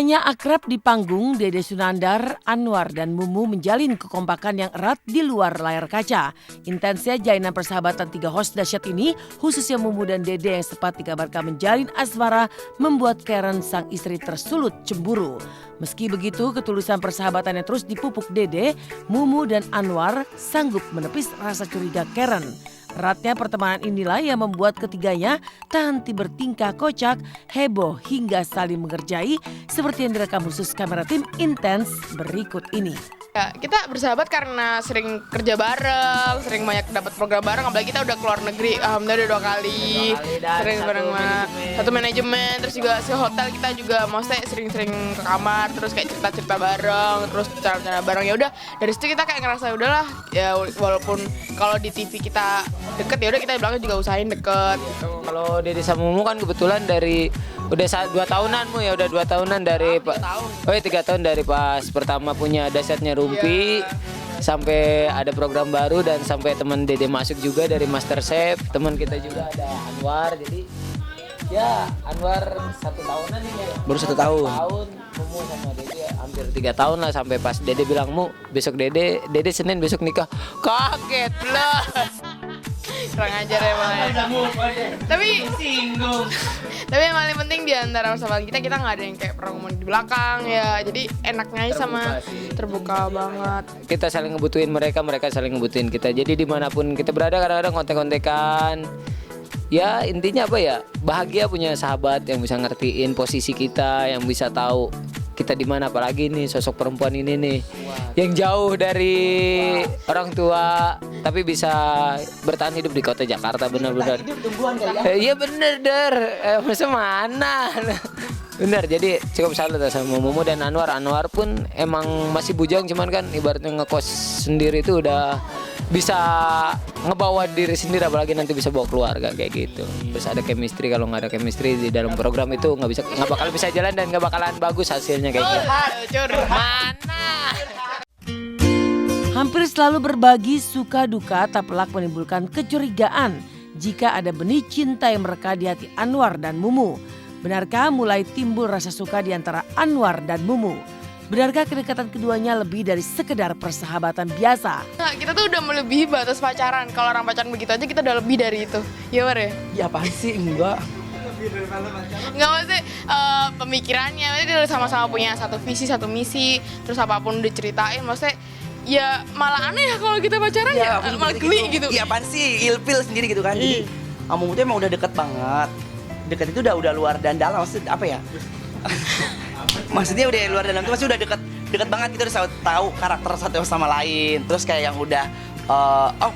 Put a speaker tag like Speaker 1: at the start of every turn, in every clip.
Speaker 1: Keduanya akrab di panggung, Dede Sunandar, Anwar dan Mumu menjalin kekompakan yang erat di luar layar kaca. Intensnya jalinan persahabatan tiga host dahsyat ini, khususnya Mumu dan Dede yang sempat dikabarkan menjalin asmara, membuat Karen sang istri tersulut cemburu. Meski begitu, ketulusan persahabatan yang terus dipupuk Dede, Mumu dan Anwar sanggup menepis rasa curiga Karen. Eratnya pertemanan inilah yang membuat ketiganya tak henti bertingkah kocak, heboh hingga saling mengerjai seperti yang direkam khusus kamera tim Intens berikut ini.
Speaker 2: Ya, kita bersahabat karena sering kerja bareng, sering banyak dapat program bareng, apalagi kita udah keluar negeri, alhamdulillah udah 2 kali sering bareng satu manajemen, terus juga hotel kita juga maksudnya sering-sering ke kamar, terus kayak cerita-cerita bareng, terus cara-cara bareng. Ya udah dari situ kita kayak ngerasa udahlah ya, walaupun kalau di TV kita deket ya udah kita di belakang juga usahain deket gitu.
Speaker 3: Kalau Dede sama Mumu kan kebetulan dari udah 2 tahunan ya udah 2 tahunan dari 3 tahun dari pas pertama punya Dahsyatnya Rumpi sampai ada program baru dan sampai teman Dede masuk juga dari MasterChef, teman kita juga ada Anwar, jadi ya Anwar 1 tahunan ini ya.
Speaker 4: Baru 1 tahun.
Speaker 3: Mumu sama Dede hampir 3 tahun lah sampai pas Dede bilang Mu besok Dede Senin besok nikah, kaget lah.
Speaker 2: Kurang ajar emang ya. Tapi yang paling penting di antara persahabatan kita nggak ada yang kayak pernah ngomong di belakang ya. Jadi enaknya aja sama terbuka banget.
Speaker 3: Kita saling ngebutuhin mereka saling ngebutuhin kita. Jadi dimanapun kita berada kadang-kadang kontek-kontekan. Ya intinya apa ya, bahagia punya sahabat yang bisa ngertiin posisi kita, yang bisa tahu kita di mana, apalagi nih sosok perempuan ini nih yang jauh dari orang tua tapi bisa bertahan hidup di kota Jakarta, benar-benar. Iya bener Der, masa mana? Bener, jadi cukup salut sama Mumu dan Anwar. Anwar pun emang masih bujang, cuman kan ibaratnya ngekos sendiri itu udah bisa ngebawa diri sendiri, apalagi nanti bisa bawa keluarga kayak gitu. Terus ada chemistry, kalau nggak ada chemistry di dalam program itu nggak bakal bisa jalan dan nggak bakalan bagus hasilnya kayak gitu. Mana?
Speaker 1: Hampir selalu berbagi suka duka tak pelak menimbulkan kecurigaan jika ada benih cinta yang mereka di hati Anwar dan Mumu. Benarkah mulai timbul rasa suka di antara Anwar dan Mumu? Benarkah kedekatan keduanya lebih dari sekedar persahabatan biasa?
Speaker 2: Nah, kita tuh udah melebihi batas pacaran. Kalau orang pacaran begitu aja kita udah lebih dari itu. Ya War ya?
Speaker 4: Ya apaan sih, enggak.
Speaker 2: Enggak, maksudnya pemikirannya, maksudnya dia sama-sama punya satu visi, satu misi, terus apapun diceritain, maksudnya ya malah aneh ya kalau kita pacaran ya malah geli gitu.
Speaker 4: Iya apaan sih, ilfil sendiri gitu kan. Jadi kamu tuh emang udah deket banget. Deket itu udah luar dan dalam, maksudnya apa ya? Maksudnya udah luar dalam itu masih udah deket banget, kita udah tahu karakter satu sama lain. Terus kayak yang udah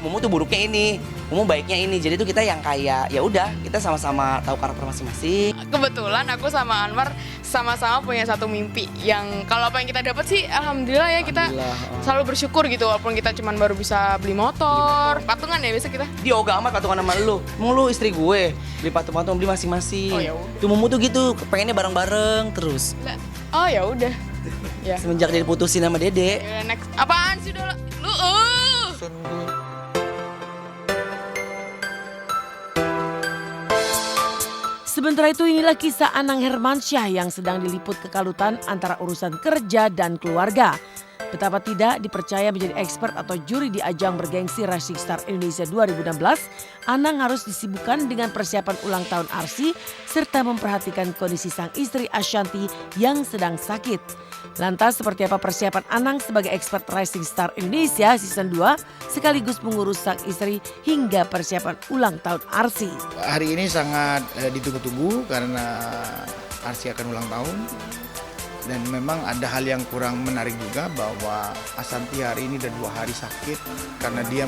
Speaker 4: Mumu tuh buruknya ini, Mumu baiknya ini. Jadi tuh kita yang kayak ya udah kita sama-sama tahu karakter masing-masing.
Speaker 2: Kebetulan aku sama Anwar sama-sama punya satu mimpi yang kalau apa yang kita dapat sih alhamdulillah ya, kita selalu bersyukur gitu, walaupun kita cuman baru bisa beli motor. Patungan ya biasa kita.
Speaker 4: Dia ogah amat patungan sama lu. Mau lu istri gue beli patung-patung, beli masing-masing.
Speaker 2: Oh, ya udah.
Speaker 4: Tuh Mumu tuh gitu, pengennya bareng-bareng terus.
Speaker 2: Oh ya udah. Ya.
Speaker 4: Semenjak dia diputusin sama Dede.
Speaker 2: Ya, next. Apaan sih udah lu?
Speaker 1: Sementara itu inilah kisah Anang Hermansyah yang sedang diliput kekalutan antara urusan kerja dan keluarga. Betapa tidak dipercaya menjadi expert atau juri di ajang bergengsi Rising Star Indonesia 2016, Anang harus disibukkan dengan persiapan ulang tahun Arsy serta memperhatikan kondisi sang istri Ashanti yang sedang sakit. Lantas seperti apa persiapan Anang sebagai expert Rising Star Indonesia season 2 sekaligus mengurus sang istri hingga persiapan ulang tahun Arsy.
Speaker 5: Hari ini sangat ditunggu-tunggu karena Arsy akan ulang tahun. Dan memang ada hal yang kurang menarik juga bahwa Ashanti hari ini udah 2 hari sakit karena dia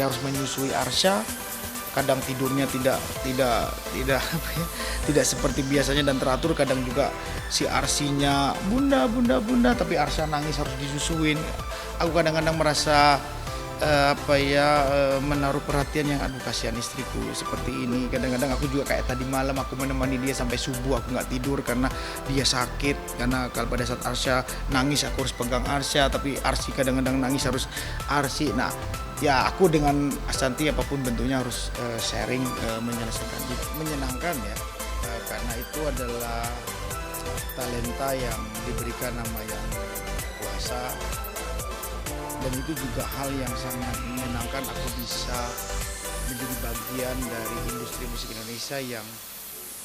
Speaker 5: harus menyusui Arsya. Kadang tidurnya tidak seperti biasanya dan teratur. Kadang juga si Arsinya bunda tapi Arsya nangis harus disusuin. Aku kadang-kadang merasa menaruh perhatian yang aduh kasihan istriku seperti ini. Kadang-kadang aku juga kayak tadi malam aku menemani dia sampai subuh, aku nggak tidur karena dia sakit. Karena kalau pada saat Arsya nangis aku harus pegang Arsya, tapi Arsy kadang-kadang nangis harus Arsy. Nah ya aku dengan Ashanti apapun bentuknya harus sharing, menyelesaikan, menyenangkan ya, karena itu adalah talenta yang diberikan nama yang kuasa, dan itu juga hal yang sangat menyenangkan aku bisa menjadi bagian dari industri musik Indonesia yang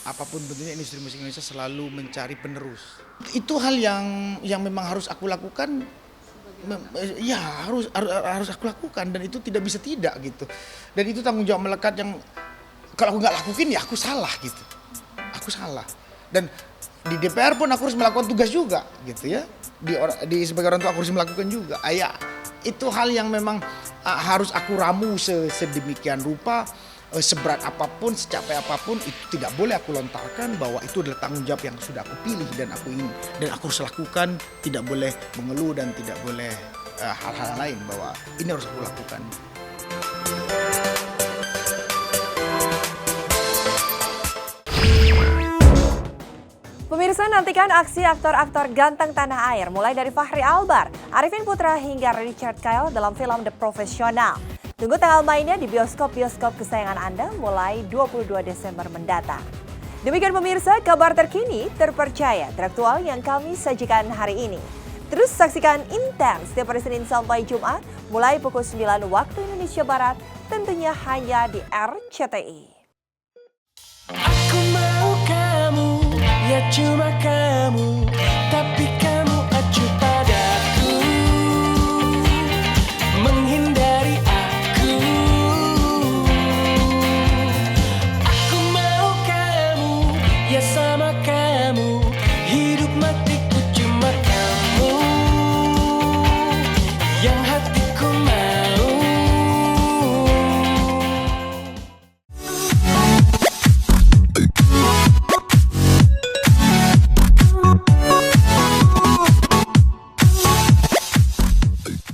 Speaker 5: apapun bentuknya industri musik Indonesia selalu mencari penerus. Itu hal yang memang harus aku lakukan. Ya harus aku lakukan, dan itu tidak bisa tidak gitu. Dan itu tanggung jawab melekat yang kalau aku nggak lakuin ya aku salah gitu. Aku salah. Dan di DPR pun aku harus melakukan tugas juga gitu ya. Di sebagai orang tua aku harus melakukan juga. Itu hal yang memang harus aku ramu sedemikian rupa, seberat apapun, secapek apapun, itu tidak boleh aku lontarkan bahwa itu adalah tanggung jawab yang sudah aku pilih dan aku ingin dan aku harus lakukan, tidak boleh mengeluh dan tidak boleh hal-hal lain, bahwa ini harus aku lakukan.
Speaker 6: Pemirsa, nantikan aksi aktor-aktor ganteng tanah air mulai dari Fachri Albar, Arifin Putra hingga Richard Kyle dalam film The Professional. Tunggu tanggal mainnya di bioskop-bioskop kesayangan Anda mulai 22 Desember mendatang. Demikian pemirsa, kabar terkini, terpercaya, teraktual yang kami sajikan hari ini. Terus saksikan Intens setiap hari Senin sampai Jumat mulai pukul 9 waktu Indonesia Barat, tentunya hanya di RCTI.
Speaker 7: Aku mau kamu, ya cuma kamu, tapi